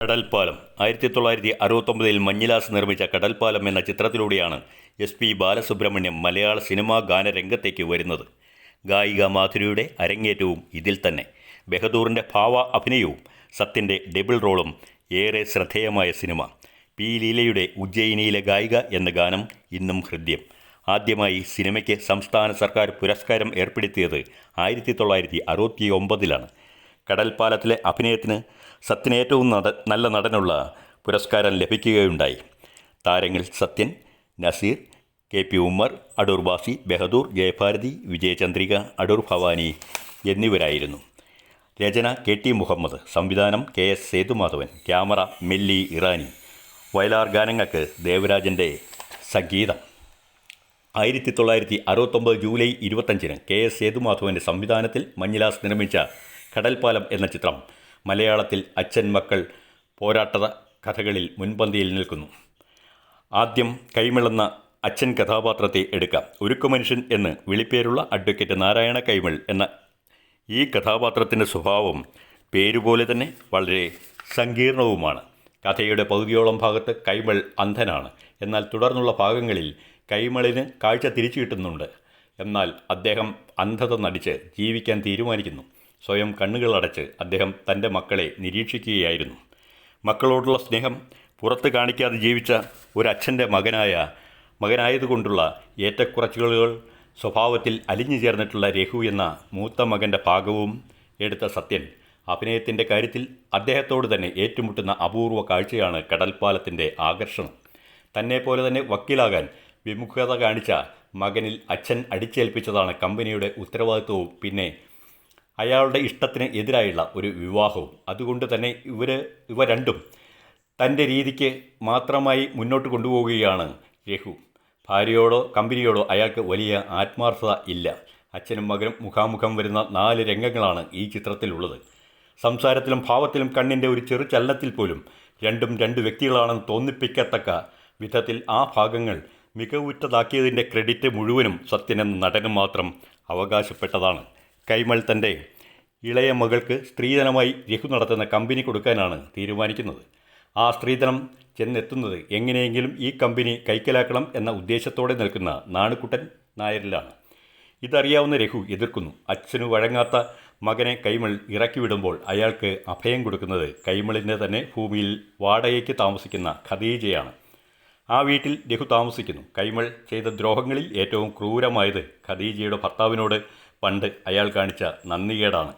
കടൽപ്പാലം 1969 മഞ്ഞിലാസ് നിർമ്മിച്ച കടൽപ്പാലം എന്ന ചിത്രത്തിലൂടെയാണ് SP ബാലസുബ്രഹ്മണ്യം മലയാള സിനിമാ ഗാനരംഗത്തേക്ക് വരുന്നത്. ഗായിക മാധുരിയുടെ അരങ്ങേറ്റവും ഇതിൽ തന്നെ. ബെഹദൂറിൻ്റെ ഭാവ അഭിനയവും സത്യൻ്റെ ഡബിൾ റോളും ഏറെ ശ്രദ്ധേയമായ സിനിമ. പി ലീലയുടെ ഉജ്ജയിനിയിലെ ഗായിക എന്ന ഗാനം ഇന്നും ഹൃദ്യം. ആദ്യമായി സിനിമയ്ക്ക് സംസ്ഥാന സർക്കാർ പുരസ്കാരം ഏർപ്പെടുത്തിയത് 1969 കടൽപ്പാലത്തിലെ അഭിനയത്തിന് സത്യന് ഏറ്റവും നല്ല നടനുള്ള പുരസ്കാരം ലഭിക്കുകയുണ്ടായി. താരങ്ങൾ സത്യൻ, നസീർ, KP ഉമ്മർ, അടൂർ ബാസി, ബെഹദൂർ, ജയഭാരതി, വിജയചന്ദ്രിക, അടൂർ ഭവാനി എന്നിവരായിരുന്നു. രചന KT മുഹമ്മദ്, സംവിധാനം KS സേതുമാധവൻ, ക്യാമറ മെല്ലി ഇറാനി, വയലാർ ഗാനങ്ങൾക്ക് ദേവരാജൻ്റെ സംഗീതം. 1969 ജൂലൈ 25 KS സേതുമാധവൻ്റെ സംവിധാനത്തിൽ മഞ്ഞിലാസ് നിർമ്മിച്ച കടൽപ്പാലം എന്ന ചിത്രം മലയാളത്തിൽ അച്ഛൻ മക്കൾ പോരാട്ട കഥകളിൽ മുൻപന്തിയിൽ നിൽക്കുന്നു. ആദ്യം കൈമളെന്ന അച്ഛൻ കഥാപാത്രത്തെ എടുക്കാം. ഉരുക്കുമനുഷ്യൻ എന്ന് വിളിപ്പേരുള്ള അഡ്വക്കേറ്റ് നാരായണ കൈമൾ എന്ന ഈ കഥാപാത്രത്തിൻ്റെ സ്വഭാവം പേരുപോലെ തന്നെ വളരെ സങ്കീർണവുമാണ്. കഥയുടെ പകുതിയോളം ഭാഗത്ത് കൈമൾ അന്ധനാണ്. എന്നാൽ തുടർന്നുള്ള ഭാഗങ്ങളിൽ കൈമളിന് കാഴ്ച തിരിച്ചു കിട്ടുന്നുണ്ട്. എന്നാൽ അദ്ദേഹം അന്ധത നടിച്ച് ജീവിക്കാൻ തീരുമാനിക്കുന്നു. സ്വയം കണ്ണുകളടച്ച് അദ്ദേഹം തൻ്റെ മക്കളെ നിരീക്ഷിക്കുകയായിരുന്നു. മക്കളോടുള്ള സ്നേഹം പുറത്ത് കാണിക്കാതെ ജീവിച്ച ഒരച്ഛൻ്റെ മകനായതുകൊണ്ടുള്ള ഏറ്റക്കുറച്ചുകൾ സ്വഭാവത്തിൽ അലിഞ്ഞു ചേർന്നിട്ടുള്ള രഘു എന്ന മൂത്ത മകൻ്റെ ഭാഗവും എടുത്ത സത്യൻ അഭിനയത്തിൻ്റെ കാര്യത്തിൽ അദ്ദേഹത്തോട് തന്നെ ഏറ്റുമുട്ടുന്ന അപൂർവ കാഴ്ചയാണ് കടൽപ്പാലത്തിൻ്റെ ആകർഷണം. തന്നെപ്പോലെ തന്നെ വക്കീലാകാൻ വിമുഖത കാണിച്ച മകനിൽ അച്ഛൻ അടിച്ചേൽപ്പിച്ചതാണ് കമ്പനിയുടെ ഉത്തരവാദിത്വവും പിന്നെ അയാളുടെ ഇഷ്ടത്തിന് എതിരായുള്ള ഒരു വിവാഹവും. അതുകൊണ്ട് തന്നെ ഇവ രണ്ടും തൻ്റെ രീതിക്ക് മാത്രമായി മുന്നോട്ട് കൊണ്ടുപോവുകയാണ് രഘു. ഭാര്യയോടോ കമ്പനിയോടോ അയാൾക്ക് വലിയ ആത്മാർത്ഥത ഇല്ല. അച്ഛനും മകനും മുഖാമുഖം വരുന്ന 4 രംഗങ്ങളാണ് ഈ ചിത്രത്തിലുള്ളത്. സംസാരത്തിലും ഭാവത്തിലും കണ്ണിൻ്റെ ഒരു ചെറു ചലനത്തിൽ പോലും രണ്ടും 2 വ്യക്തികളാണെന്ന് തോന്നിപ്പിക്കത്തക്ക വിധത്തിൽ ആ ഭാഗങ്ങൾ മികവുറ്റതാക്കിയതിൻ്റെ ക്രെഡിറ്റ് മുഴുവനും സത്യനെന്ന നടന് മാത്രം അവകാശപ്പെട്ടതാണ്. കൈമൾ തൻ്റെ ഇളയ മകൾക്ക് സ്ത്രീധനമായി രഘു നടത്തുന്ന കമ്പനി കൊടുക്കാനാണ് തീരുമാനിക്കുന്നത്. ആ സ്ത്രീധനം ചെന്നെത്തുന്നത് എങ്ങനെയെങ്കിലും ഈ കമ്പനി കൈക്കലാക്കണം എന്ന ഉദ്ദേശത്തോടെ നിൽക്കുന്ന നാണുക്കുട്ടൻ നായരിലാണ്. ഇതറിയാവുന്ന രഘു എതിർക്കുന്നു. അച്ഛനു വഴങ്ങാത്ത മകനെ കൈമൾ ഇറക്കി വിടുമ്പോൾ അയാൾക്ക് അഭയം കൊടുക്കുന്നത് കൈമളിൻ്റെ തന്നെ ഭൂമിയിൽ വാടകയ്ക്ക് താമസിക്കുന്ന ഖദീജയാണ്. ആ വീട്ടിൽ രഘു താമസിക്കുന്നു. കൈമൾ ചെയ്ത ദ്രോഹങ്ങളിൽ ഏറ്റവും ക്രൂരമായത് ഖദീജയുടെ ഭർത്താവിനോട് പണ്ട് അയാൾ കാണിച്ച നന്ദികേടാണ്.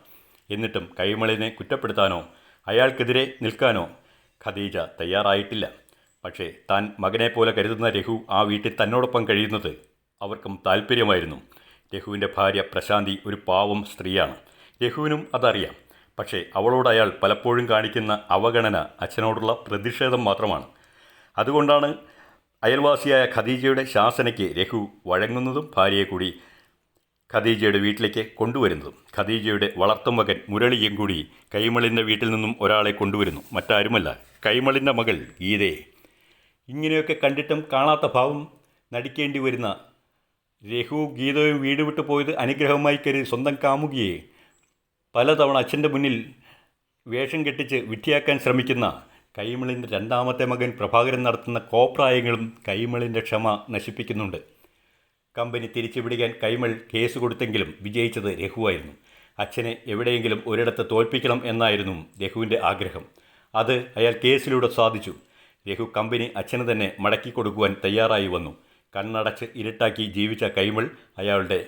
എന്നിട്ടും കൈമളിനെ കുറ്റപ്പെടുത്താനോ അയാൾക്കെതിരെ നിൽക്കാനോ ഖദീജ തയ്യാറായിട്ടില്ല. പക്ഷേ താൻ മകനെപ്പോലെ കരുതുന്ന രഘു ആ വീട്ടിൽ തന്നോടൊപ്പം കഴിയുന്നത് അവർക്കും താല്പര്യമായിരുന്നു. രഘുവിൻ്റെ ഭാര്യ പ്രശാന്തി ഒരു പാവം സ്ത്രീയാണ്. രഘുവിനും അതറിയാം. പക്ഷേ അവളോട് അയാൾ പലപ്പോഴും കാണിക്കുന്ന അവഗണന അച്ഛനോടുള്ള പ്രതിഷേധം മാത്രമാണ്. അതുകൊണ്ടാണ് അയൽവാസിയായ ഖദീജയുടെ ശാസനയ്ക്ക് രഘു വഴങ്ങുന്നതും ഭാര്യയെ കൂടി ഖദീജയുടെ വീട്ടിലേക്ക് കൊണ്ടുവരുന്നതും. ഖദീജയുടെ വളർത്തുമകൻ മുരളിയും കൂടി കൈമളിൻ്റെ വീട്ടിൽ നിന്നും ഒരാളെ കൊണ്ടുവരുന്നു. മറ്റാരുമല്ല, കൈമളിൻ്റെ മകൾ ഗീതയെ. ഇങ്ങനെയൊക്കെ കണ്ടിട്ടും കാണാത്ത ഭാവം നടിക്കേണ്ടി വരുന്ന രഘു ഗീതയും വീട് വിട്ടു പോയത് അനുഗ്രഹമായി കരുതി സ്വന്തം കാമുകിയെ പലതവണ അച്ഛൻ്റെ മുന്നിൽ വേഷം കെട്ടിച്ച് വിഡ്ഢിയാക്കാൻ ശ്രമിക്കുന്ന കൈമളിൻ്റെ 2ാമത്തെ മകൻ പ്രഭാകരൻ നടത്തുന്ന കോപ്രായങ്ങളും കൈമളിൻ്റെ ക്ഷമ നശിപ്പിക്കുന്നുണ്ട്. കമ്പനി തിരിച്ചുപിടിക്കാൻ കൈമൾ കേസ് കൊടുത്തെങ്കിലും വിജയിച്ചത് രഘുവായിരുന്നു. അച്ഛനെ എവിടെയെങ്കിലും ഒരിടത്ത് തോൽപ്പിക്കണം എന്നായിരുന്നു രഘുവിൻ്റെ ആഗ്രഹം. അത് അയാൾ കേസിലൂടെ സാധിച്ചു. രഘു കമ്പനി അച്ഛന് തന്നെ മടക്കി കൊടുക്കുവാൻ തയ്യാറായി വന്നു. കണ്ണടച്ച് ഇരുട്ടാക്കി ജീവിച്ച കൈമൾ അയാളുടെ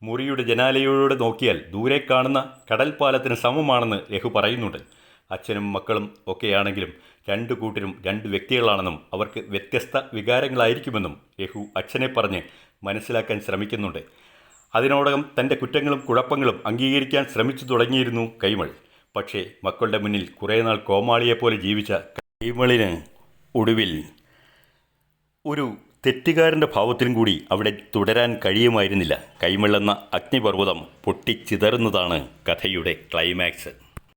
മുറിയുടെ ജനാലയിലൂടെ നോക്കിയാൽ ദൂരെ കാണുന്ന കടൽപ്പാലത്തിന് സമമാണെന്ന് രഘു പറയുന്നുണ്ട്. അച്ഛനും മക്കളും ഒക്കെയാണെങ്കിലും 2 കൂട്ടരും 2 വ്യക്തികളാണെന്നും അവർക്ക് വ്യത്യസ്ത വികാരങ്ങളായിരിക്കുമെന്നും രഘു അച്ഛനെ പറഞ്ഞ് മനസ്സിലാക്കാൻ ശ്രമിക്കുന്നുണ്ട്. അതിനോടകം തൻ്റെ കുറ്റങ്ങളും കുഴപ്പങ്ങളും അംഗീകരിക്കാൻ ശ്രമിച്ചു തുടങ്ങിയിരുന്നു കൈമൾ. പക്ഷേ മക്കളുടെ മുന്നിൽ കുറേ നാൾ കോമാളിയെപ്പോലെ ജീവിച്ച കൈമളിന് ഒടുവിൽ ഒരു തെറ്റുകാരൻ്റെ ഭാവത്തിലും കൂടി അവിടെ തുടരാൻ കഴിയുമായിരുന്നില്ല. കൈമൾ എന്ന അഗ്നിപർവ്വതം പൊട്ടിച്ചിതറുന്നതാണ് കഥയുടെ ക്ലൈമാക്സ്.